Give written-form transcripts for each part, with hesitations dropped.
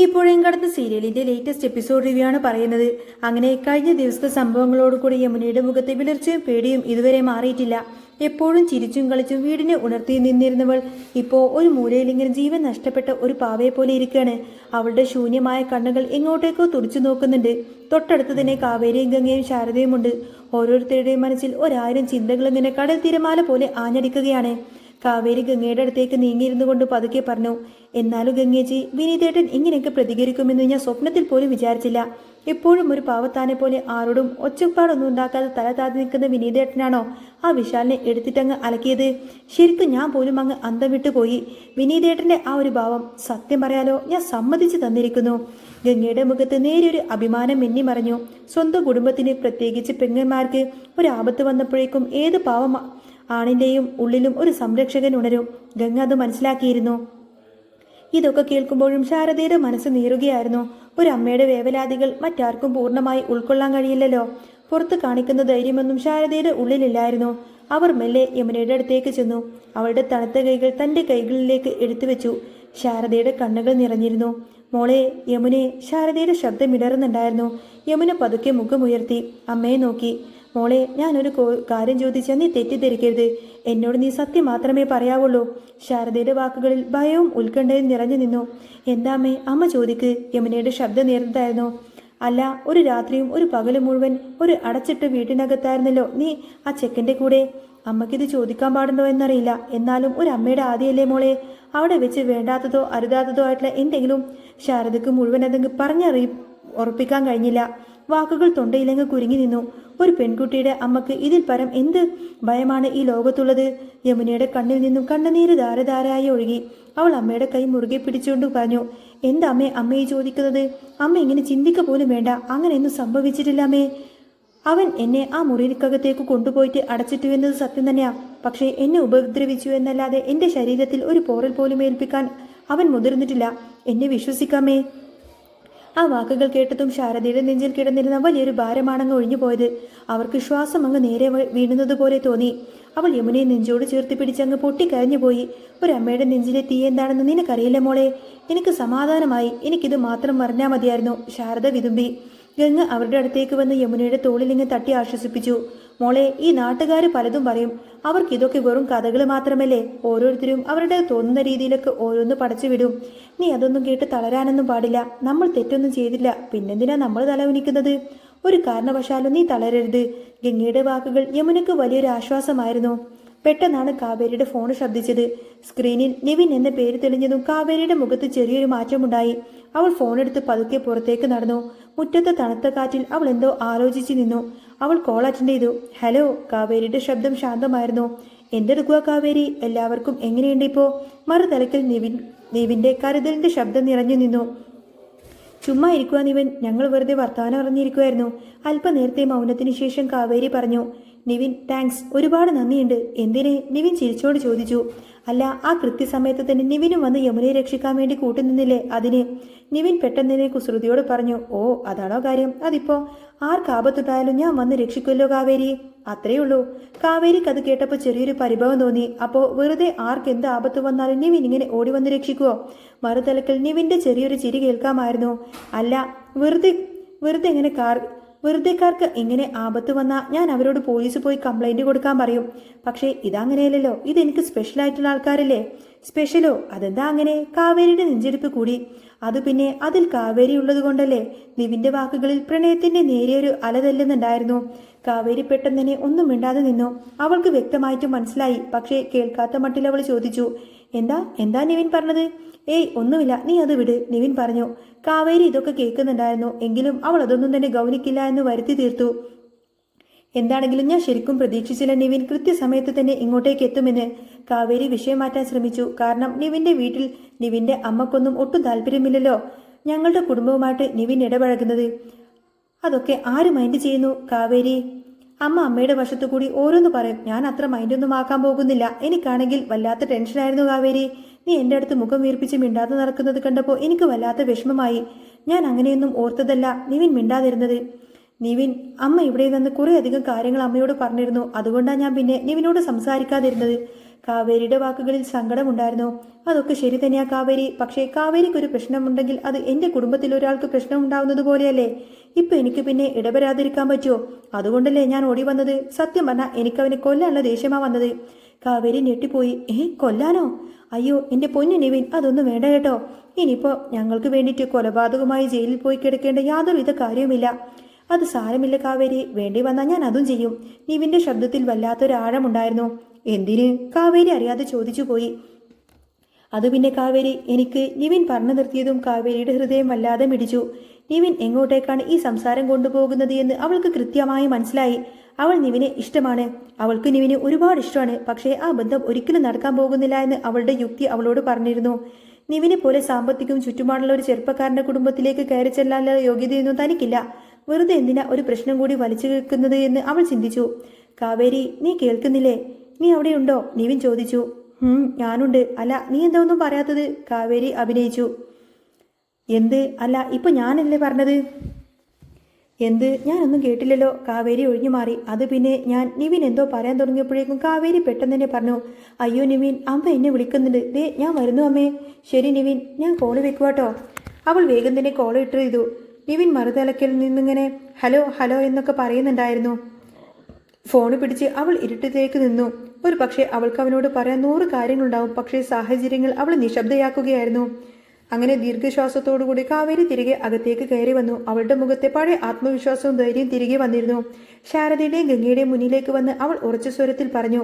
തീപ്പുഴയും കടന്ന സീരിയലിന്റെ latest episode review ആണ് പറയുന്നത്. അങ്ങനെ കഴിഞ്ഞ ദിവസത്തെ സംഭവങ്ങളോടുകൂടി യമുനയുടെ മുഖത്തെ വിളർച്ചയും പേടിയും ഇതുവരെ മാറിയിട്ടില്ല. എപ്പോഴും ചിരിച്ചും കളിച്ചും വീടിനെ ഉണർത്തി നിന്നിരുന്നവൾ ഇപ്പോൾ ഒരു മൂലയിൽ ഇങ്ങനെ ജീവൻ നഷ്ടപ്പെട്ട ഒരു പാവയെ പോലെ ഇരിക്കുകയാണ്. അവളുടെ ശൂന്യമായ കണ്ണുകൾ എങ്ങോട്ടേക്കോ തുറച്ചു നോക്കുന്നുണ്ട്. തൊട്ടടുത്ത് തന്നെ കാവേരിയും ഗംഗയും ശാരദയുമുണ്ട്. ഓരോരുത്തരുടെയും മനസ്സിൽ 1000 ചിന്തകൾ ഇങ്ങനെ കടൽ തിരമാല പോലെ ആഞ്ഞടിക്കുകയാണ്. കാവേരി ഗംഗയുടെ അടുത്തേക്ക് നീങ്ങിയിരുന്നു കൊണ്ട് പതുക്കെ പറഞ്ഞു, എന്നാലും ഗംഗേജി, വിനീതേട്ടൻ ഇങ്ങനെയൊക്കെ പ്രതികരിക്കുമെന്ന് ഞാൻ സ്വപ്നത്തിൽ പോലും വിചാരിച്ചില്ല. എപ്പോഴും ഒരു പാവത്താനെ പോലെ ആരോടും ഒച്ചപ്പാടൊന്നും ഉണ്ടാക്കാതെ തല താഴ്ത്തി നിൽക്കുന്ന വിനീതേട്ടനാണോ ആ വിശാലിനെ എടുത്തിട്ടങ്ങ് അലക്കിയത്? ശരിക്കും ഞാൻ പോലും അങ്ങ് അന്തം വിട്ടുപോയി. വിനീതേട്ടന്റെ ആ ഒരു ഭാവം സത്യം പറയാലോ ഞാൻ സമ്മതിച്ചു തന്നിരിക്കുന്നു. ഗംഗയുടെ മുഖത്ത് നേരിയൊരു അഭിമാനം മിന്നി മറഞ്ഞു. സ്വന്തം കുടുംബത്തിന്, പ്രത്യേകിച്ച് പെങ്ങന്മാർക്ക് ഒരു ആപത്ത് വന്നപ്പോഴേക്കും ഏത് പാവം ആണിന്റെയും ഉള്ളിലും ഒരു സംരക്ഷകൻ ഉണരും. ഗംഗ അത് മനസ്സിലാക്കിയിരുന്നു. ഇതൊക്കെ കേൾക്കുമ്പോഴും ശാരദയുടെ മനസ്സ് നീറുകയായിരുന്നു. ഒരു അമ്മയുടെ വേവലാതികൾ മറ്റാർക്കും പൂർണ്ണമായി ഉൾക്കൊള്ളാൻ കഴിയില്ലല്ലോ. പുറത്ത് കാണിക്കുന്ന ധൈര്യമൊന്നും ശാരദയുടെ ഉള്ളിലില്ലായിരുന്നു. അവർ മെല്ലെ യമുനയുടെ അടുത്തേക്ക് ചെന്നു. അവളുടെ തണുത്ത കൈകൾ തന്റെ കൈകളിലേക്ക് എടുത്തു വെച്ചു. ശാരദയുടെ കണ്ണുകൾ നിറഞ്ഞിരുന്നു. മോളെ യമുനെ, ശാരദയുടെ ശബ്ദം ഇടറുന്നുണ്ടായിരുന്നു. യമുന പതുക്കെ മുഖമുയർത്തി അമ്മയെ നോക്കി. മോളെ, ഞാനൊരു കാര്യം ചോദിച്ചാൽ നീ തെറ്റിദ്ധരിക്കരുത്. എന്നോട് നീ സത്യം മാത്രമേ പറയാവുള്ളൂ. ശാരദയുടെ വാക്കുകളിൽ ഭയവും ഉത്കണ്ഠയും നിറഞ്ഞു നിന്നു. എന്താ അമ്മേ? അമ്മ ചോദിക്ക്. യമുനയുടെ ശബ്ദം നേർന്നതായിരുന്നു. അല്ല, ഒരു രാത്രിയും ഒരു പകലും മുഴുവൻ ഒരു അടച്ചിട്ട് വീട്ടിനകത്തായിരുന്നല്ലോ നീ ആ ചെക്കൻ്റെ കൂടെ. അമ്മയ്ക്കിത് ചോദിക്കാൻ പാടുണ്ടോ എന്നറിയില്ല. എന്നാലും ഒരു അമ്മയുടെ ആദ്യമല്ലേ മോളെ. അവിടെ വെച്ച് വേണ്ടാത്തതോ അരുതാത്തതോ ആയിട്ടുള്ള എന്തെങ്കിലും ശാരദക്ക് മുഴുവൻ അതെങ്കിൽ ഉറപ്പിക്കാൻ കഴിഞ്ഞില്ല. വാക്കുകൾ തൊണ്ടയിലങ്ങ് കുരുങ്ങി നിന്നു. ഒരു പെൺകുട്ടിയുടെ അമ്മക്ക് ഇതിൽ പരം എന്ത് ഭയമാണ് ഈ ലോകത്തുള്ളത്? യമുനയുടെ കണ്ണിൽ നിന്നും കണ്ണുനീര് ധാരധാരായി ഒഴുകി. അവൾ അമ്മയുടെ കൈ മുറുകെ പിടിച്ചുകൊണ്ട് പറഞ്ഞു, എന്താ അമ്മേ അമ്മയെ ചോദിക്കുന്നത്? അമ്മ ഇങ്ങനെ ചിന്തിക്ക പോലും വേണ്ട. അങ്ങനെയൊന്നും സംഭവിച്ചിട്ടില്ല അമ്മേ. അവൻ എന്നെ ആ മുറിക്കകത്തേക്ക് കൊണ്ടുപോയിട്ട് അടച്ചിട്ടു എന്നത് സത്യം തന്നെയാ. പക്ഷേ എന്നെ ഉപദ്രവിച്ചു എന്നല്ലാതെ എൻ്റെ ശരീരത്തിൽ ഒരു പോറൽ പോലും ഏൽപ്പിക്കാൻ അവൻ മുതിർന്നിട്ടില്ല. എന്നെ വിശ്വസിക്കാമേ. ആ വാക്കുകൾ കേട്ടതും ശാരദയുടെ നെഞ്ചിൽ കിടന്നിരുന്ന വലിയൊരു ഭാരമാണങ്ങ് ഒഴിഞ്ഞു പോയത്. അവർക്ക് ശ്വാസം അങ്ങ് നേരെ വീണുന്നത് പോലെ തോന്നി. അവൾ യമുനയെ നെഞ്ചോട് ചേർത്ത് പിടിച്ചങ്ങ് പൊട്ടിക്കരഞ്ഞുപോയി. ഒരമ്മയുടെ നെഞ്ചിലെ തീ എന്താണെന്ന് നിനക്കറിയില്ല മോളെ. എനിക്ക് സമാധാനമായി. എനിക്കിത് മാത്രം പറഞ്ഞാൽ മതിയായിരുന്നു. ശാരദ വിതുമ്പി. ഗംഗ അവരുടെ അടുത്തേക്ക് വന്ന് യമുനയുടെ തോളിലിങ്ങ് തട്ടി ആശ്വസിപ്പിച്ചു. മോളെ, ഈ നാട്ടുകാർ പലതും പറയും. അവർക്കിതൊക്കെ വെറും കഥകൾ മാത്രമല്ലേ. ഓരോരുത്തരും അവരുടെ തോന്നുന്ന രീതിയിലൊക്കെ ഓരോന്ന് പടച്ചു വിടും. നീ അതൊന്നും കേട്ട് തളരാനൊന്നും പാടില്ല. നമ്മൾ തെറ്റൊന്നും ചെയ്തില്ല. പിന്നെന്തിനാ നമ്മൾ തല ഉനിക്കുന്നത്? ഒരു കാരണവശാലും നീ തളരരുത്. ഗംഗയുടെ വാക്കുകൾ യമുനക്ക് വലിയൊരു ആശ്വാസമായിരുന്നു. പെട്ടെന്നാണ് കാവേരിയുടെ ഫോൺ ശബ്ദിച്ചത്. സ്ക്രീനിൽ നിവിൻ എന്ന പേര് തെളിഞ്ഞതും കാവേരിയുടെ മുഖത്ത് ചെറിയൊരു മാറ്റമുണ്ടായി. അവൾ ഫോണെടുത്ത് പതുക്കെ പുറത്തേക്ക് നടന്നു. മുറ്റത്തെ തണുത്ത കാറ്റിൽ അവൾ എന്തോ ആലോചിച്ചു നിന്നു. അവൾ കോൾ അറ്റൻഡ് ചെയ്തു. ഹലോ. കാവേരിയുടെ ശബ്ദം ശാന്തമായിരുന്നു. എന്തെടുക്കുക കാവേരി? എല്ലാവർക്കും എങ്ങനെയുണ്ട് ഇപ്പോൾ? മറുതലക്കിൽ നിവിന്റെ കരുതലിന്റെ ശബ്ദം നിറഞ്ഞു നിന്നു. ചുമ്മാ ഇരിക്കുക നിവിൻ, ഞങ്ങൾ വെറുതെ വർത്തമാനം അറിഞ്ഞിരിക്കുമായിരുന്നു. അല്പനേരത്തെ മൗനത്തിന് ശേഷം കാവേരി പറഞ്ഞു. നിവിൻ, താങ്ക്സ്, ഒരുപാട് നന്ദിയുണ്ട്. എന്തിന്? നിവിൻ ചിരിച്ചോട് ചോദിച്ചു. അല്ല, ആ കൃത്യസമയത്ത് തന്നെ നിവിനും വന്ന് യമുനയെ രക്ഷിക്കാൻ വേണ്ടി കൂട്ടുനിന്നില്ലേ, അതിന്? നിവിൻ പെട്ടെന്നെ കുസൃതിയോട് പറഞ്ഞു. ഓ, അതാണോ കാര്യം? അതിപ്പോ ആർക്കാപത്തുണ്ടായാലും ഞാൻ വന്ന് രക്ഷിക്കുമല്ലോ കാവേരി. അത്രയേ ഉള്ളൂ. കാവേരിക്ക് അത് കേട്ടപ്പോൾ ചെറിയൊരു പരിഭവം തോന്നി. അപ്പോൾ വെറുതെ ആർക്കെന്ത് ആപത്ത് വന്നാലും നിവിൻ ഇങ്ങനെ ഓടി വന്ന് രക്ഷിക്കുവോ? മറുതലക്കൽ നിവിന്റെ ചെറിയൊരു ചിരി കേൾക്കാമായിരുന്നു. അല്ല, വെറുതെക്കാർക്ക് ഇങ്ങനെ ആപത്ത് വന്നാൽ ഞാൻ അവരോട് പോലീസ് പോയി കംപ്ലൈന്റ് കൊടുക്കാൻ പറയും. പക്ഷേ ഇതങ്ങനെയല്ലല്ലോ. ഇതെനിക്ക് സ്പെഷ്യലായിട്ടുള്ള ആൾക്കാരല്ലേ. സ്പെഷ്യലോ? അതെന്താ അങ്ങനെ? കാവേരിയുടെ നെഞ്ചെടുപ്പ് കൂടി. അത് പിന്നെ അതിൽ കാവേരി ഉള്ളത് കൊണ്ടല്ലേ. നിവിന്റെ വാക്കുകളിൽ പ്രണയത്തിന്റെ നേരിയൊരു അലതല്ലുന്നുണ്ടായിരുന്നു. കാവേരി പെട്ടെന്ന് തന്നെ ഒന്നും മിണ്ടാതെ നിന്നു. അവൾക്ക് വ്യക്തമായിട്ട് മനസ്സിലായി. പക്ഷേ കേൾക്കാത്ത മട്ടിൽ അവൾ ചോദിച്ചു, എന്താ നിവിൻ പറഞ്ഞത്? ഏയ് ഒന്നുമില്ല, നീ അത് വിട്, നിവിൻ പറഞ്ഞു. കാവേരി ഇതൊക്കെ കേൾക്കുന്നുണ്ടായിരുന്നു. എങ്കിലും അവൾ അതൊന്നും തന്നെ ഗൗനിക്കില്ല എന്ന് വരുത്തി തീർത്തു. എന്താണെങ്കിലും ഞാൻ ശരിക്കും പ്രതീക്ഷിച്ചില്ല നിവിൻ കൃത്യസമയത്ത് തന്നെ ഇങ്ങോട്ടേക്ക് എത്തുമെന്ന്. കാവേരി വിഷയം മാറ്റാൻ ശ്രമിച്ചു. കാരണം നിവിന്റെ വീട്ടിൽ നിവിന്റെ അമ്മക്കൊന്നും ഒട്ടും താല്പര്യമില്ലല്ലോ ഞങ്ങളുടെ കുടുംബവുമായിട്ട് നിവിൻ ഇടപഴകുന്നത്. അതൊക്കെ ആര് മൈൻഡ് ചെയ്യുന്നു കാവേരി? അമ്മയുടെ വശത്തു കൂടി ഓരോന്ന് പറയും. ഞാൻ അത്ര മൈൻഡൊന്നും ആക്കാൻ പോകുന്നില്ല. എനിക്കാണെങ്കിൽ വല്ലാത്ത ടെൻഷനായിരുന്നു കാവേരി. നീ എൻ്റെ അടുത്ത് മുഖം വീർപ്പിച്ച് മിണ്ടാതെ നടക്കുന്നത് കണ്ടപ്പോൾ എനിക്ക് വല്ലാത്ത വിഷമമായി. ഞാൻ അങ്ങനെയൊന്നും ഓർത്തതല്ല നിവിൻ മിണ്ടാതിരുന്നത്. നിവിൻ, അമ്മ ഇവിടെ വന്ന് കുറേ അധികം കാര്യങ്ങൾ അമ്മയോട് പറഞ്ഞിരുന്നു. അതുകൊണ്ടാണ് ഞാൻ പിന്നെ നിവിനോട് സംസാരിക്കാതിരുന്നത്. കാവേരിയുടെ വാക്കുകളിൽ സങ്കടമുണ്ടായിരുന്നു. അതൊക്കെ ശരി തന്നെയാ കാവേരി, പക്ഷേ കാവേരിക്കൊരു പ്രശ്നമുണ്ടെങ്കിൽ അത് എൻ്റെ കുടുംബത്തിൽ ഒരാൾക്ക് പ്രശ്നമുണ്ടാവുന്നത് പോലെയല്ലേ. ഇപ്പൊ എനിക്ക് പിന്നെ ഇടപെടാതിരിക്കാൻ പറ്റുമോ? അതുകൊണ്ടല്ലേ ഞാൻ ഓടി വന്നത്. സത്യം പറഞ്ഞാൽ എനിക്കവനെ കൊല്ലാനുള്ള ദേഷ്യമാ വന്നത്. കാവേരി ഞെട്ടിപ്പോയി. കൊല്ലാനോ? അയ്യോ എൻ്റെ പൊന്നു നിവിൻ, അതൊന്നും വേണ്ട കേട്ടോ. ഇനിയിപ്പോ ഞങ്ങൾക്ക് വേണ്ടിയിട്ട് കൊലപാതകമായി ജയിലിൽ പോയി കിടക്കേണ്ട യാതൊരുവിധ കാര്യവുമില്ല. അത് സാരമില്ല കാവേരി, വേണ്ടി വന്നാൽ ഞാൻ അതും ചെയ്യും. നിവിന്റെ ശബ്ദത്തിൽ വല്ലാത്തൊരാഴമുണ്ടായിരുന്നു. എന്തിന്? കാവേരി അറിയാതെ ചോദിച്ചു പോയി. അത് പിന്നെ കാവേരി, എനിക്ക് നിവിൻ പറഞ്ഞു നിർത്തിയതും കാവേരിയുടെ ഹൃദയം വല്ലാതെ മിടിച്ചു. നിവിൻ എങ്ങോട്ടേക്കാണ് ഈ സംസാരം കൊണ്ടുപോകുന്നത് എന്ന് അവൾക്ക് കൃത്യമായി മനസ്സിലായി. അവൾ നിവിനെ ഇഷ്ടമാണ്, അവൾക്ക് നിവിനെ ഒരുപാട് ഇഷ്ടമാണ്. പക്ഷേ ആ ബന്ധം ഒരിക്കലും നടക്കാൻ പോകുന്നില്ല എന്ന് അവളുടെ യുക്തി അവളോട് പറഞ്ഞിരുന്നു. നിവിനെ പോലെ സാമ്പത്തികവും ചുറ്റുപാടുള്ള ഒരു ചെറുപ്പക്കാരന്റെ കുടുംബത്തിലേക്ക് കയറി ചെല്ലാനുള്ള യോഗ്യതയൊന്നും തനിക്കില്ല. വെറുതെ എന്തിനാ ഒരു പ്രശ്നം കൂടി വലിച്ചു കേൾക്കുന്നത് എന്ന് അവൾ ചിന്തിച്ചു. കാവേരി, നീ കേൾക്കുന്നില്ലേ? നീ അവിടെയുണ്ടോ? നിവിൻ ചോദിച്ചു. ഞാനുണ്ട്. അല്ല, നീ എന്താ ഒന്നും പറയാത്തത്? കാവേരി അഭിനയിച്ചു. എന്ത്? അല്ല, ഇപ്പൊ ഞാനല്ലേ പറഞ്ഞത്? എന്ത്? ഞാനൊന്നും കേട്ടില്ലല്ലോ. കാവേരി ഒഴിഞ്ഞു മാറി. അത് പിന്നെ നിവിൻ എന്തോ പറയാൻ തുടങ്ങിയപ്പോഴേക്കും കാവേരി പെട്ടെന്ന് തന്നെ പറഞ്ഞു. അയ്യോ നിവിൻ, അമ്മ എന്നെ വിളിക്കുന്നുണ്ട്. ദേ ഞാൻ വരുന്നു അമ്മേ. ശരി നിവിൻ, ഞാൻ കോള് വെക്കുവാട്ടോ. അവൾ വേഗം തന്നെ കോള് ഇട്ട് ചെയ്തു. നിവിൻ മറുതലക്കിൽ നിന്നിങ്ങനെ ഹലോ ഹലോ എന്നൊക്കെ പറയുന്നുണ്ടായിരുന്നു. ഫോണ് പിടിച്ച് അവൾ ഇരുട്ടത്തേക്ക് നിന്നു. ഒരു പക്ഷേ അവൾക്ക് അവനോട് പറയാൻ 100 കാര്യങ്ങളുണ്ടാവും. പക്ഷേ സാഹചര്യങ്ങൾ അവൾ നിശബ്ദയാക്കുകയായിരുന്നു. അങ്ങനെ ദീർഘശ്വാസത്തോടുകൂടി കാവേരി തിരികെ അകത്തേക്ക് കയറി വന്നു. അവളുടെ മുഖത്തെ പഴയ ആത്മവിശ്വാസവും ധൈര്യം തിരികെ വന്നിരുന്നു. ശാരദയുടെയും ഗംഗയുടെയും മുന്നിലേക്ക് വന്ന് അവൾ ഉറച്ച സ്വരത്തിൽ പറഞ്ഞു.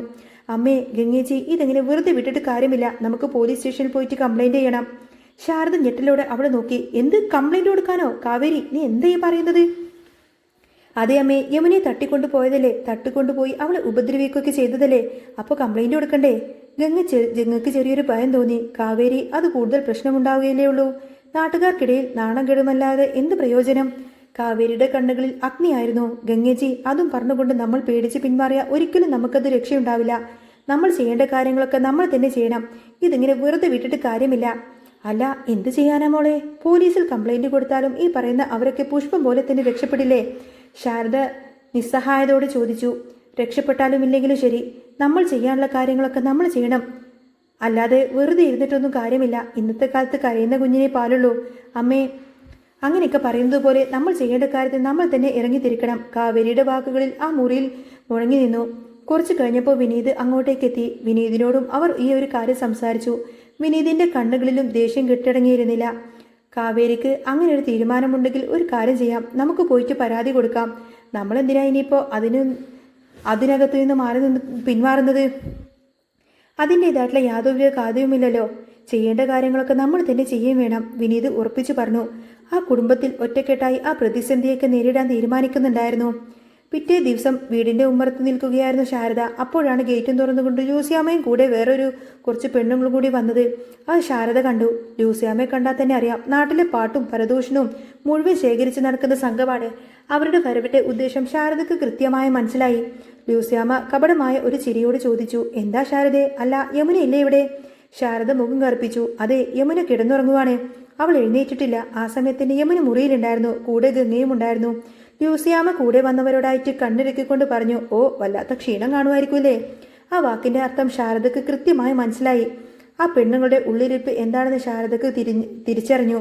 അമ്മേ, ഗംഗേച്ചി, ഇതെങ്ങനെ വെറുതെ വിട്ടിട്ട് കാര്യമില്ല. നമുക്ക് പോലീസ് സ്റ്റേഷനിൽ പോയിട്ട് കംപ്ലൈന്റ് ചെയ്യണം. ശാരദ ഞെട്ടലോടെ അവളെ നോക്കി. എന്ത് കംപ്ലൈന്റ് കൊടുക്കാനോ? കാവേരി, നീ എന്താ ഈ പറയുന്നത്? അതെ അമ്മേ, യമുനെ തട്ടിക്കൊണ്ടുപോയതല്ലേ. തട്ടിക്കൊണ്ടുപോയി അവളെ ഉപദ്രവിക്കുകയൊക്കെ ചെയ്തതല്ലേ. അപ്പോൾ കംപ്ലൈന്റ് കൊടുക്കണ്ടേ? ഗംഗക്ക് ചെറിയൊരു ഭയം തോന്നി. കാവേരി, അത് കൂടുതൽ പ്രശ്നമുണ്ടാവുകയല്ലേ ഉള്ളൂ. നാട്ടുകാർക്കിടയിൽ നാണം കെടുമല്ലാതെ എന്ത് പ്രയോജനം? കാവേരിയുടെ കണ്ണുകളിൽ അഗ്നിയായിരുന്നു. ഗംഗേജി, അതും പറഞ്ഞുകൊണ്ട് നമ്മൾ പേടിച്ച് പിന്മാറിയ ഒരിക്കലും നമുക്കത് രക്ഷയുണ്ടാവില്ല. നമ്മൾ ചെയ്യേണ്ട കാര്യങ്ങളൊക്കെ നമ്മൾ തന്നെ ചെയ്യണം. ഇതിങ്ങനെ വെറുതെ വിട്ടിട്ട് കാര്യമില്ല. അല്ല, എന്ത് ചെയ്യാനാ മോളെ? പോലീസിൽ കംപ്ലൈന്റ് കൊടുത്താലും ഈ പറയുന്ന അവരൊക്കെ പുഷ്പം പോലെ തന്നെ രക്ഷപ്പെടില്ലേ? ശാരദ നിസ്സഹായതയോട് ചോദിച്ചു. രക്ഷപ്പെട്ടാലും ഇല്ലെങ്കിലും ശരി, നമ്മൾ ചെയ്യാനുള്ള കാര്യങ്ങളൊക്കെ നമ്മൾ ചെയ്യണം. അല്ലാതെ വെറുതെ ഇരുന്നിട്ടൊന്നും കാര്യമില്ല. ഇന്നത്തെ കാലത്ത് കരയുന്ന കുഞ്ഞിനെ പാലുള്ളൂ. അമ്മേ, അങ്ങനെയൊക്കെ പറയുന്നത് പോലെ നമ്മൾ ചെയ്യേണ്ട കാര്യത്തിൽ നമ്മൾ തന്നെ ഇറങ്ങിത്തിരിക്കണം. കാവേരിയുടെ വാക്കുകളിൽ ആ മുറിയിൽ മുഴങ്ങി നിന്നു. കുറച്ചു കഴിഞ്ഞപ്പോൾ വിനീത് അങ്ങോട്ടേക്കെത്തി. വിനീതിനോടും അവർ ഈ ഒരു കാര്യം സംസാരിച്ചു. വിനീതിന്റെ കണ്ണുകളിലും ദേഷ്യം കെട്ടടങ്ങിയിരുന്നില്ല. കാവേരിക്ക് അങ്ങനെ ഒരു തീരുമാനമുണ്ടെങ്കിൽ ഒരു കാര്യം ചെയ്യാം, നമുക്ക് പോയിട്ട് പരാതി കൊടുക്കാം. നമ്മളെന്തിനാ ഇനിയിപ്പോൾ അതിനകത്ത് നിന്ന് പിന്മാറുന്നത്? അതിൻ്റെതായിട്ടുള്ള യാതൊരു കാര്യവുമില്ലല്ലോ. ചെയ്യേണ്ട കാര്യങ്ങളൊക്കെ നമ്മൾ തന്നെ ചെയ്യുകയും വേണം. വിനീത് ഉറപ്പിച്ചു പറഞ്ഞു. ആ കുടുംബത്തിൽ ഒറ്റക്കെട്ടായി ആ പ്രതിസന്ധിയൊക്കെ നേരിടാൻ തീരുമാനിക്കുന്നുണ്ടായിരുന്നു. പിറ്റേ ദിവസം വീടിന്റെ ഉമ്മറത്ത് നിൽക്കുകയായിരുന്നു ശാരദ. അപ്പോഴാണ് ഗേറ്റും തുറന്നുകൊണ്ട് ലൂസിയാമ്മയും കൂടെ വേറൊരു കുറച്ച് പെണ്ണുങ്ങളും കൂടി വന്നത്. അത് ശാരദ കണ്ടു. ലൂസിയാമ്മയെ കണ്ടാൽ തന്നെ അറിയാം, നാട്ടിലെ പാട്ടും പരദൂഷണവും മുഴുവൻ ശേഖരിച്ച് നടക്കുന്ന സംഘമാണ്. അവരുടെ വരവിന്റെ ഉദ്ദേശം ശാരദക്ക് കൃത്യമായി മനസ്സിലായി. ലൂസിയാമ്മ കപടമായ ഒരു ചിരിയോട് ചോദിച്ചു. എന്താ ശാരദേ? അല്ല, യമുന ഇല്ലേ ഇവിടെ? ശാരദ മുഖം കറുപ്പിച്ചു. അതെ, യമുന കിടന്നുറങ്ങുവാണ്. അവൾ എഴുന്നേറ്റിട്ടില്ല. ആ സമയത്തിന് യമുന മുറിയിലുണ്ടായിരുന്നു. കൂടെ ഗംഗയും ഉണ്ടായിരുന്നു. ലൂസിയാമ്മ കൂടെ വന്നവരോടായിട്ട് കണ്ണിറുക്കിക്കൊണ്ട് പറഞ്ഞു. ഓ, വല്ലാത്ത ക്ഷീണം കാണുമായിരിക്കൂലേ? ആ വാക്കിന്റെ അർത്ഥം ശാരദക്ക് കൃത്യമായി മനസ്സിലായി. ആ പെണ്ണുങ്ങളുടെ ഉള്ളിരിപ്പ് എന്താണെന്ന് ശാരദക്ക് തിരിച്ചറിഞ്ഞു.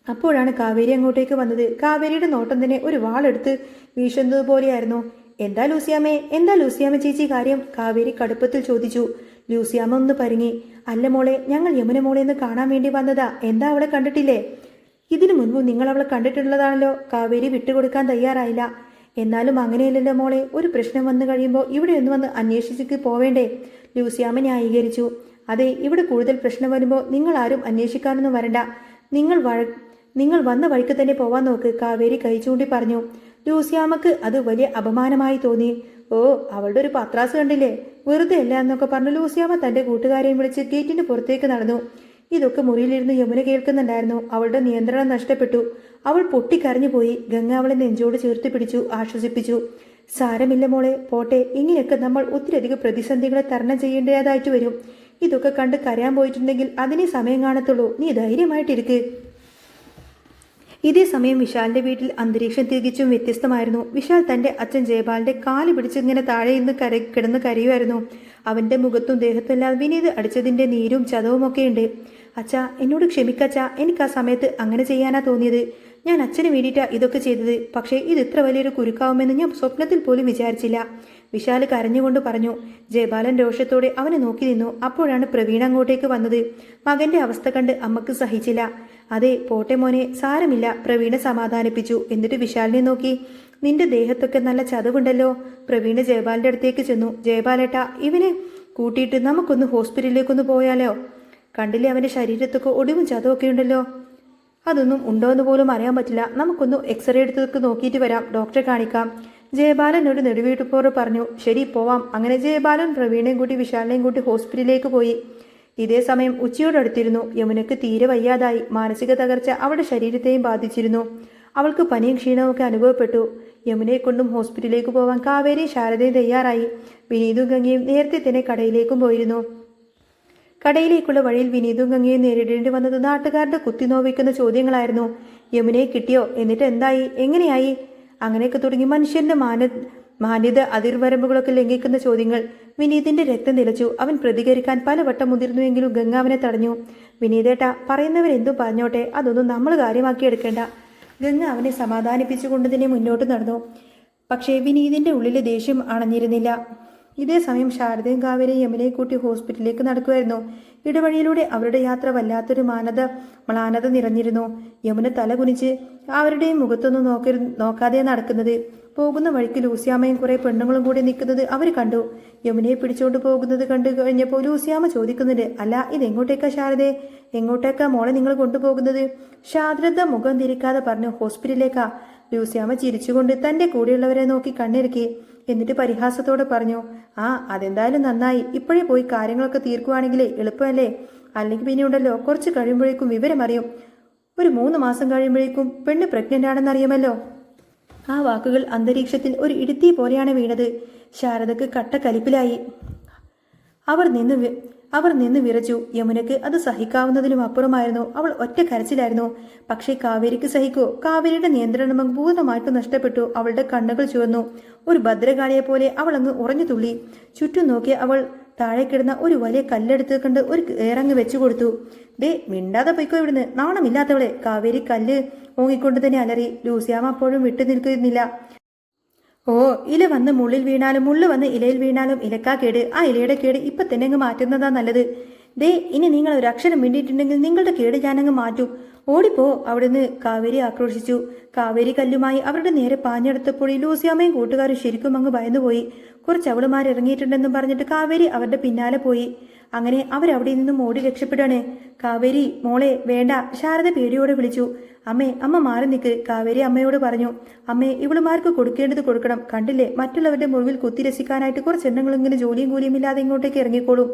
അപ്പോഴാണ് കാവേരി അങ്ങോട്ടേക്ക് വന്നത്. കാവേരിയുടെ നോട്ടം തന്നെ ഒരു വാളെടുത്ത് വീശുന്നത് പോലെയായിരുന്നു. എന്താ ലൂസിയാമ്മ ചേച്ചി കാര്യം? കാവേരി കടുപ്പത്തിൽ ചോദിച്ചു. ലൂസിയാമ്മ ഒന്ന് പരിങ്ങി. അല്ല മോളെ, ഞങ്ങൾ യമുന മോളെ ഒന്ന് കാണാൻ വേണ്ടി വന്നതാ. എന്താ അവളെ കണ്ടിട്ടില്ലേ? ഇതിനു മുൻപ് നിങ്ങൾ അവളെ കണ്ടിട്ടുള്ളതാണല്ലോ. കാവേരി വിട്ടുകൊടുക്കാൻ തയ്യാറായില്ല. എന്നാലും അങ്ങനെയല്ലല്ലോ മോളെ, ഒരു പ്രശ്നം വന്നു കഴിയുമ്പോൾ ഇവിടെ ഒന്ന് വന്ന് അന്വേഷിച്ചിട്ട് പോവേണ്ടേ? ലൂസിയാമ്മ ന്യായീകരിച്ചു. അതെ, ഇവിടെ കൂടുതൽ പ്രശ്നം വരുമ്പോൾ നിങ്ങൾ ആരും അന്വേഷിക്കാനൊന്നും വരണ്ട. നിങ്ങൾ വന്ന വഴിക്ക് തന്നെ പോവാൻ നോക്ക്. കാവേരി കൈ ചൂണ്ടി പറഞ്ഞു. ലൂസിയാമ്മക്ക് അത് വലിയ അപമാനമായി തോന്നി. ഓ, അവളുടെ ഒരു പത്രാസ് കണ്ടില്ലേ? വെറുതെ അല്ല എന്നൊക്കെ പറഞ്ഞു ലൂസിയാമ്മ തന്റെ കൂട്ടുകാരെയും വിളിച്ച് ഗേറ്റിന്റെ പുറത്തേക്ക് നടന്നു. ഇതൊക്കെ മുറിയിലിരുന്ന് യമുന കേൾക്കുന്നുണ്ടായിരുന്നു. അവളുടെ നിയന്ത്രണം നഷ്ടപ്പെട്ടു. അവൾ പൊട്ടിക്കരഞ്ഞു പോയി. ഗംഗ അവളെ നെഞ്ചോട് ചേർത്ത് പിടിച്ചു ആശ്വസിപ്പിച്ചു. സാരമില്ല മോളെ, പോട്ടെ. ഇങ്ങനെയൊക്കെ നമ്മൾ ഒത്തിരിയധികം പ്രതിസന്ധികളെ തരണം ചെയ്യേണ്ടതായിട്ട് വരും. ഇതൊക്കെ കണ്ട് കരയാൻ പോയിട്ടുണ്ടെങ്കിൽ അതിനെ സമയം കാണത്തുള്ളൂ. നീ ധൈര്യമായിട്ടിരിക്ക്. ഇതേ സമയം വിശാലിന്റെ വീട്ടിൽ അന്തരീക്ഷം തികച്ചും വ്യത്യസ്തമായിരുന്നു. വിശാൽ തന്റെ അച്ഛൻ ജയപാലിന്റെ കാല് പിടിച്ചിങ്ങനെ താഴെ നിന്ന് കിടന്ന് കരയുമായിരുന്നു. അവന്റെ മുഖത്തും ദേഹത്തെല്ലാം വിനീത് അടിച്ചതിന്റെ നീരും ചതവുമൊക്കെയുണ്ട്. അച്ഛാ, എന്നോട് ക്ഷമിക്കച്ചാ, എനിക്ക് ആ സമയത്ത് അങ്ങനെ ചെയ്യാനാ തോന്നിയത്. ഞാൻ അച്ഛന് വേണ്ടിയിട്ടാ ഇതൊക്കെ ചെയ്തത്. പക്ഷേ ഇത് ഇത്ര വലിയൊരു കുരുക്കാവുമെന്ന് ഞാൻ സ്വപ്നത്തിൽ പോലും വിചാരിച്ചില്ല. വിശാൽ കരഞ്ഞുകൊണ്ട് പറഞ്ഞു. ജയബാലൻ രോഷത്തോടെ അവനെ നോക്കി നിന്നു. അപ്പോഴാണ് പ്രവീൺ അങ്ങോട്ടേക്ക് വന്നത്. മകന്റെ അവസ്ഥ കണ്ട് അമ്മക്ക് സഹിച്ചില്ല. അതെ, പോട്ടെ മോനെ, സാരമില്ല, പ്രവീണെ സമാധാനിപ്പിച്ചു. എന്നിട്ട് വിശാലിനെ നോക്കി. നിന്റെ ദേഹത്തൊക്കെ നല്ല ചതവുണ്ടല്ലോ. പ്രവീണ് ജയബാലിന്റെ അടുത്തേക്ക് ചെന്നു. ജയബാലേട്ടാ, ഇവനെ കൂട്ടിയിട്ട് നമുക്കൊന്ന് ഹോസ്പിറ്റലിലേക്കൊന്ന് പോയാലോ? കണ്ടില്ലേ, അവന്റെ ശരീരത്തൊക്കെ ഒടിവും ചതവൊക്കെ ഉണ്ടല്ലോ. അതൊന്നും ഉണ്ടോ എന്ന് പോലും അറിയാൻ പറ്റില്ല. നമുക്കൊന്ന് എക്സ്റേ എടുത്തൊക്കെ നോക്കിയിട്ട് വരാം, ഡോക്ടറെ കാണിക്കാം. ജയബാലൻ ഒരു നെടുവീട്ടുപോറ് പറഞ്ഞു. ശരി, പോവാം. അങ്ങനെ ജയബാലൻ പ്രവീണയും കൂട്ടി വിശാലിനെയും കൂട്ടി ഹോസ്പിറ്റലിലേക്ക് പോയി. ഇതേ സമയം ഉച്ചയോടടുത്തിരുന്നു. യമുനയ്ക്ക് തീരെ വയ്യാതായി. മാനസിക തകർച്ച അവളുടെ ശരീരത്തെയും ബാധിച്ചിരുന്നു. അവൾക്ക് പനിയും ക്ഷീണമൊക്കെ അനുഭവപ്പെട്ടു. യമുനയെ കൊണ്ടും ഹോസ്പിറ്റലിലേക്ക് പോവാൻ കാവേരിയും ശാരദയും തയ്യാറായി. വിനീതും ഗംഗയും നേരത്തെ തന്നെ കടയിലേക്കും പോയിരുന്നു. കടയിലേക്കുള്ള വഴിയിൽ വിനീതും ഗംഗയും നേരിടേണ്ടി വന്നത് നാട്ടുകാരുടെ കുത്തിനോവിക്കുന്ന ചോദ്യങ്ങളായിരുന്നു. യമുനയെ കിട്ടിയോ? എന്നിട്ട് എന്തായി? എങ്ങനെയായി? അങ്ങനെയൊക്കെ തുടങ്ങി മനുഷ്യന്റെ മാന്യത അതിർവരമ്പുകളൊക്കെ ലംഘിക്കുന്ന ചോദ്യങ്ങൾ. വിനീതിന്റെ രക്തം നിലച്ചു. അവൻ പ്രതികരിക്കാൻ പലവട്ടം മുതിർന്നുവെങ്കിലും ഗംഗ അവനെ തടഞ്ഞു. വിനീതേട്ടാ, പറയുന്നവരെന്തും പറഞ്ഞോട്ടെ, അതൊന്നും നമ്മൾ കാര്യമാക്കിയെടുക്കേണ്ട. ഗംഗ അവനെ സമാധാനിപ്പിച്ചുകൊണ്ട് തന്നെ മുന്നോട്ട് നടന്നു. പക്ഷേ വിനീതിന്റെ ഉള്ളിലെ ദേഷ്യം അണഞ്ഞിരുന്നില്ല. ഇതേ സമയം ശാരദയും കാവേരിയും യമുനയെ കൂട്ടി ഹോസ്പിറ്റലിലേക്ക് നടക്കുമായിരുന്നു. ഇടവഴിയിലൂടെ അവരുടെ യാത്ര വല്ലാത്തൊരു മ്ലാനത നിറഞ്ഞിരുന്നു. യമുന തല കുനിച്ച് അവരുടെയും മുഖത്തൊന്നും നോക്കാതെ നടക്കുന്നത്. പോകുന്ന വഴിക്ക് ലൂസിയാമ്മയും കുറെ പെണ്ണുങ്ങളും കൂടി നിൽക്കുന്നത് അവർ കണ്ടു. യമുനയെ പിടിച്ചോണ്ട് പോകുന്നത് കണ്ടു കഴിഞ്ഞപ്പോൾ ലൂസിയാമ്മ ചോദിക്കുന്നുണ്ട്, അല്ല, ഇതെങ്ങോട്ടേക്കാ ശാരദേ? എങ്ങോട്ടേക്കാ മോളെ നിങ്ങൾ കൊണ്ടുപോകുന്നത്? ശാരദ മുഖം തിരിക്കാതെ പറഞ്ഞു, ഹോസ്പിറ്റലിലേക്കാ. ലൂസിയാമ്മ ചിരിച്ചുകൊണ്ട് തന്റെ കൂടെയുള്ളവരെ നോക്കി കണ്ണിറുക്കി. എന്നിട്ട് പരിഹാസത്തോടെ പറഞ്ഞു, ആ, അതെന്തായാലും നന്നായി. ഇപ്പോഴേ പോയി കാര്യങ്ങളൊക്കെ തീർക്കുവാണെങ്കിലേ എളുപ്പമല്ലേ? അല്ലെങ്കിൽ പിന്നെ ഉണ്ടല്ലോ, കുറച്ച് കഴിയുമ്പോഴേക്കും വിവരമറിയും. ഒരു 3 മാസം കഴിയുമ്പോഴേക്കും പെണ്ണ് പ്രഗ്നന്റ് ആണെന്നറിയുമല്ലോ. ആ വാക്കുകൾ അന്തരീക്ഷത്തിൽ ഒരു ഇടുത്തി പോലെയാണ് വീണത്. ശാരദക്ക് കട്ട കലിപ്പിലായി. അവർ നിന്ന് വിറച്ചു. യമുനയ്ക്ക് അത് സഹിക്കാവുന്നതിലും അപ്പുറമായിരുന്നു. അവൾ ഒറ്റ കരച്ചിലായിരുന്നു. പക്ഷേ കാവേരിക്ക് സഹിക്കോ? കാവേരിയുടെ നിയന്ത്രണം പൂർണ്ണമായിട്ട് നഷ്ടപ്പെട്ടു. അവളുടെ കണ്ണുകൾ ചുവന്നു. ഒരു ഭദ്രകാളിയെ പോലെ അവൾ അങ്ങ് ഉറഞ്ഞു തുള്ളി. ചുറ്റും നോക്കി അവൾ താഴെ കിടന്ന ഒരു വലിയ കല്ലെടുത്ത് കണ്ട് ഒരു ഏറങ്ങ് വെച്ചു കൊടുത്തു. ദേ, മിണ്ടാതെ പൊയ്ക്കോ ഇവിടുന്ന്, നാണമില്ലാത്തവളെ. കാവേരി കല്ല് ഓങ്ങിക്കൊണ്ട് തന്നെ അലറി. ലൂസിയാമ്മ അപ്പോഴും വിട്ടു നിൽക്കുന്നില്ല. ഓ, ഇല വന്ന് മുള്ളിൽ വീണാലും മുള്ളു വന്ന് ഇലയിൽ വീണാലും ഇലക്കാ കേട്. ആ ഇലയുടെ കേട് ഇപ്പൊ തന്നെ അങ്ങ് മാറ്റുന്നതാ നല്ലത്. ദേ, ഇനി നിങ്ങൾ ഒരു അക്ഷരം വേണ്ടിയിട്ടുണ്ടെങ്കിൽ നിങ്ങളുടെ കേട് ഞാനങ്ങ് മാറ്റും. ഓടിപ്പോ അവിടുന്ന്, കാവേരി ആക്രോശിച്ചു. കാവേരി കല്ലുമായി അവരുടെ നേരെ പാഞ്ഞെടുത്തപ്പോൾ ലൂസിയാമ്മയും കൂട്ടുകാരും ശരിക്കും അങ്ങ് ഭയന്നുപോയി. കുറച്ച് അവളുമാർ ഇറങ്ങിയിട്ടുണ്ടെന്നും പറഞ്ഞിട്ട് കാവേരി അവരുടെ പിന്നാലെ പോയി. അങ്ങനെ അവരവിടെ നിന്നും ഓടി രക്ഷപ്പെടാണ്. കാവേരി, മോളെ വേണ്ട, ശാരദ പേടിയോടെ വിളിച്ചു. അമ്മേ, അമ്മ മാറി നിൽക്ക്, കാവേരി അമ്മയോട് പറഞ്ഞു. അമ്മേ, ഇവളുമാർക്ക് കൊടുക്കേണ്ടത് കൊടുക്കണം. കണ്ടില്ലേ, മറ്റുള്ളവരുടെ മുറിവിൽ കുത്തിരസിക്കാനായിട്ട് കുറച്ച് എണ്ണങ്ങൾ ഇങ്ങനെ ജോലിയും കൂലിയും ഇല്ലാതെ ഇങ്ങോട്ടേക്ക് ഇറങ്ങിക്കോളും.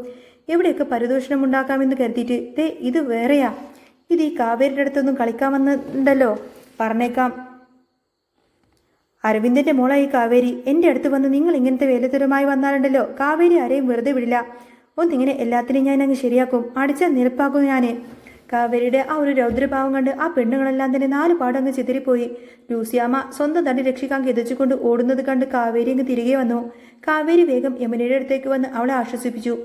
എവിടെയൊക്കെ പരിദോഷണം ഉണ്ടാക്കാമെന്ന് കരുതിയിട്ട്. ദേ, ഇത് വേറെയാ. ഇത് ഈ കാവേരിയുടെ അടുത്തൊന്നും കളിക്കാൻ വന്നിട്ടുണ്ടല്ലോ. പറഞ്ഞേക്കാം, അരവിന്ദന്റെ മോളായി കാവേരി. എൻ്റെ അടുത്ത് വന്ന് നിങ്ങൾ ഇങ്ങനത്തെ വേലത്തരമായി വന്നാലുണ്ടല്ലോ, കാവേരി ആരെയും വെറുതെ വിടില്ല. ഒന്നിങ്ങനെ എല്ലാത്തിനെയും ഞാൻ അങ്ങ് ശരിയാക്കും, അടിച്ചാൽ നിരപ്പാക്കും ഞാൻ. കാവേരിയുടെ ആ ഒരു രൗദ്രഭാവം കണ്ട് ആ പെണ്ണുങ്ങളെല്ലാം തന്നെ 4 പാടങ്ങ് ചിതറിപ്പോയി. ലൂസിയാമ്മ സ്വന്തം തടി രക്ഷിക്കാൻ കിതച്ചുകൊണ്ട് ഓടുന്നത് കണ്ട് കാവേരി അങ്ങ് തിരികെ വന്നു. കാവേരി വേഗം യമുനയുടെ അടുത്തേക്ക് വന്ന് അവളെ ആശ്വസിപ്പിച്ചു.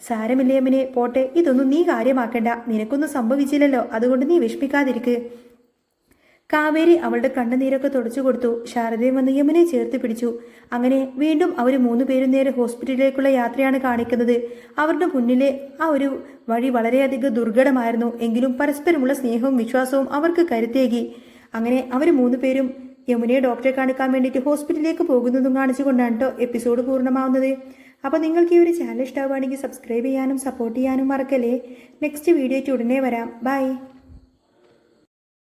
സാരമില്ല യമുനെ, പോട്ടെ, ഇതൊന്നും നീ കാര്യമാക്കണ്ട. നിനക്കൊന്നും സംഭവിച്ചില്ലല്ലോ, അതുകൊണ്ട് നീ വിഷമിക്കാതിരിക്ക്. കാവേരി അവളുടെ കണ്ണുനീരൊക്കെ തുടച്ചു കൊടുത്തു. ശാരദയും വന്ന് യമുനെ ചേർത്ത് പിടിച്ചു. അങ്ങനെ വീണ്ടും അവർ 3 പേരും നേരെ ഹോസ്പിറ്റലിലേക്കുള്ള യാത്രയാണ് കാണിക്കുന്നത്. അവരുടെ മുന്നിലെ ആ ഒരു വഴി വളരെയധികം ദുർഘടമായിരുന്നു. എങ്കിലും പരസ്പരമുള്ള സ്നേഹവും വിശ്വാസവും അവർക്ക് കരുത്തേകി. അങ്ങനെ അവർ 3 പേരും യമുനയെ ഡോക്ടറെ കാണിക്കാൻ വേണ്ടിയിട്ട് ഹോസ്പിറ്റലിലേക്ക് പോകുന്നതും കാണിച്ചുകൊണ്ടാണ് കേട്ടോ എപ്പിസോഡ് പൂർണ്ണമാവുന്നത്. അപ്പോൾ നിങ്ങൾക്ക് ഈ ഒരു ചാനൽ ഇഷ്ടമാവുകയാണെങ്കിൽ സബ്സ്ക്രൈബ് ചെയ്യാനും സപ്പോർട്ട് ചെയ്യാനും മറക്കല്ലേ. നെക്സ്റ്റ് വീഡിയോ ഉടനെ വരാം. ബൈ.